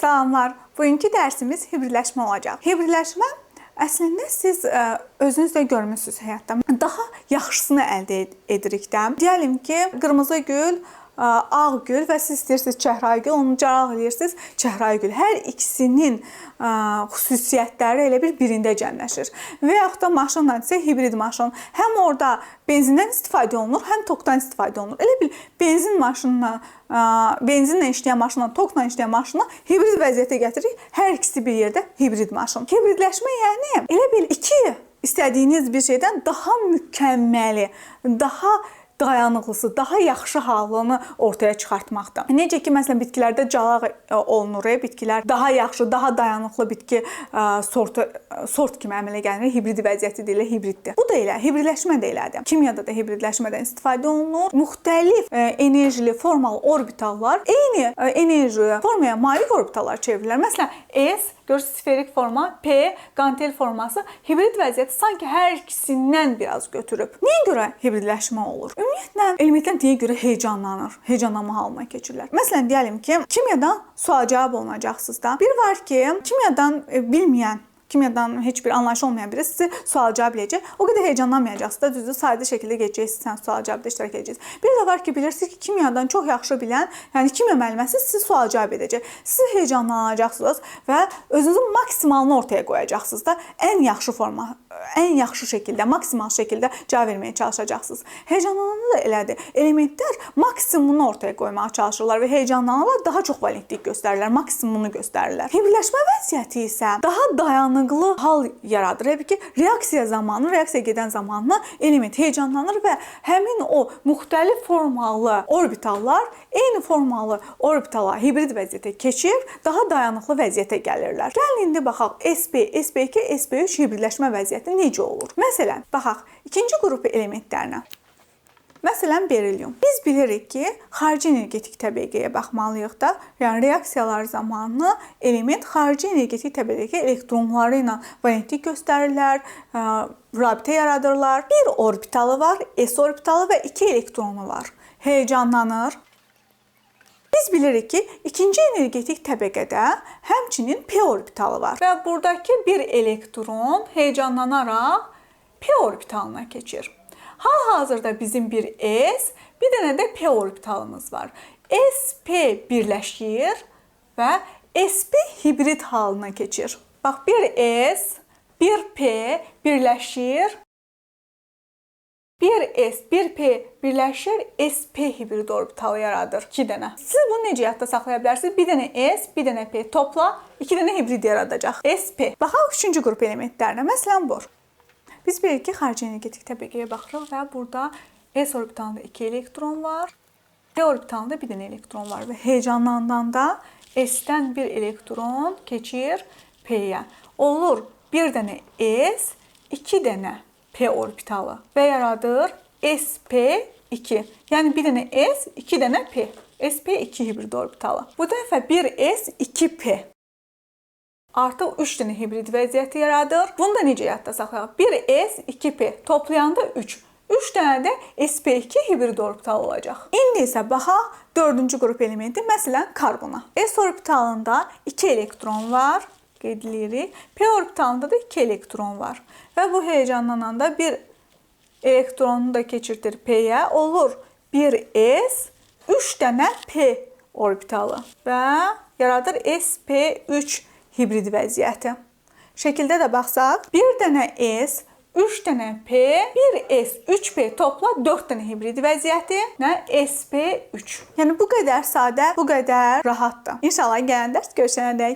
Salamlar. Bugünkü dərsimiz hibridləşmə olacaq. Hibridləşmə əslində siz özünüz də görmüsünüz həyatda. Daha yaxşısını əldə edirik də. Deyəlim ki, qırmızı gül, ağ gül və siz istəyirsiniz çəhrayı gül, onu caraq edirsiniz çəhrayı gül. Hər ikisinin xüsusiyyətləri elə bir birində cəmləşir. Və yaxud da maşınla isə hibrid maşın. Həm orada benzindən istifadə olunur, həm tokdan istifadə olunur. Elə bil benzin maşınına, benzinlə işləyən maşınla, tokla işləyən maşını hibrid vəziyyətə gətiririk. Hər ikisi bir yerdə hibrid maşın. Hibridləşmə yəni elə bil iki istədiyiniz bir şeydən daha mükəmməli, daha dayanıqlısı, daha yaxşı halını ortaya çıxartmaqdır. Necə ki, məsələn, bitkilərdə calaq olunur, bitkilər daha yaxşı, daha dayanıqlı bitki sort kimi əmələ gəlir, hibrid vəziyyəti deyilir, hibriddir. Bu da elə, hibridləşmə də elədir. Kimyada da hibridləşmədən istifadə olunur. Müxtəlif enerjili formalı orbitallar eyni enerji formaya malik orbitallar çevrilir. Məsələn, S görürsünüz sferik forma, P qantel forması hibrid vəziyyəti sanki hər ikisindən biraz götürüb. Niyə görə hibridləşmə olur? Ümumiyyətlə elementlər nəyə görə heyecanlanır? Heyecanlanma halına keçirlər. Məsələn, deyəlim ki, kimyadan sual-cavab olunacaqsınız da. Bir var ki, kimyadan heç bir anlayışı olmayan biri sizi sual-cavab eləyəcək. O qədər heyecanlanmayacaqsınız da, düzdür, sadə şəkildə gedəcəksiniz, sual-cavabda iştirak edəcəksiniz. Bir də var ki, bilirsiniz ki, kimyadan çox yaxşı bilən, yəni kimya müəlliməsi sizi sual-cavab edəcək. Siz heyecanlanacaqsınız və özünüzün maksimalını ortaya qoyacaqsınız da, ən yaxşı forma, ən yaxşı şəkildə, maksimal şəkildə cavab verməyə çalışacaqsınız. Heyecanlananda da elədir. Elementlər maksimumunu ortaya qoymağa çalışırlar və heyecanlananlar daha çox valentlik göstərirlər, maksimumunu göstərirlər. Hibridləşmə vəziyyəti isə daha dayanıqlı hal yaradır. Hətta ki, reaksiya gedən zamanı element heyecanlanır və həmin o müxtəlif formalı orbitallar eyni formalı orbitala hibrid vəziyyətə keçir, daha dayanıqlı vəziyyətə gəlirlər. Gəlin indi baxaq sp, sp2, sp3 hibridləşmə vəziyyəti necə olur? Məsələn, baxaq ikinci qrup elementlərinə. Məsələn, berilyum. Biz bilirik ki, xarici energetik təbəqəyə baxmalıyıq da. Yəni, reaksiyalar zamanı element xarici energetik təbəqədəki elektronları ilə valentlik göstərirlər, rabitə yaradırlar. Bir orbitalı var, s orbitalı və 2 elektronu var. Heyecanlanır. Biz bilirik ki, ikinci energetik təbəqədə həmçinin p orbitalı var. Və buradakı bir elektron heyecanlanaraq p orbitalına keçir. Hal-hazırda bizim bir S, bir dənə də P orbitalımız var. SP birləşir və SP hibrid halına keçir. Bax, bir S, bir P birləşir. Bir S, bir P birləşir, SP hibrid orbitalı yaradır. 2 dənə. Siz bunu necə yadda saxlaya bilərsiniz? Bir dənə S, bir dənə P topla, 2 dənə hibrid yaradacaq. SP. Baxaq 3-cü qrup elementlərinə. Məsələn, bor. Biz bilirik ki, xarici energetik təbəqəyə baxırıq və burada S orbitalında 2 elektron var. P orbitalında bir dənə elektron var və heyecanlandanda S-dən bir elektron keçir P-yə. Olur bir dənə S, 2 dənə P orbitalı və yaradır sp2. Yəni bir dənə S, 2 dənə P. sp2 hibrid orbitalı. Bu dəfə bir S, 2 P. Artıq 3 dənə hibrid vəziyyəti yaradır. Bunu da necə yadda saxlayaq? Bir S, 2 P. Toplayanda 3. 3 dənə də sp2 hibrid orbital olacaq. İndi isə baxaq 4-cü qrup elementi, məsələn, karbona. S orbitalında 2 elektron var, qeyd edirik. P orbitalında da 2 elektron var. Və bu heyecanlananda bir elektronu da keçirtir P-yə. Olur bir S, 3 dənə P orbitalı və yaradır sp3 hibrid vəziyyəti. Şəkildə də baxsaq, bir dənə S, 3 dənə P, bir S, 3P topla 4 dənə hibrid vəziyyəti və sp3. Yəni bu qədər sadə, bu qədər rahatdır. İnşallah gələn dərs görüşənədək.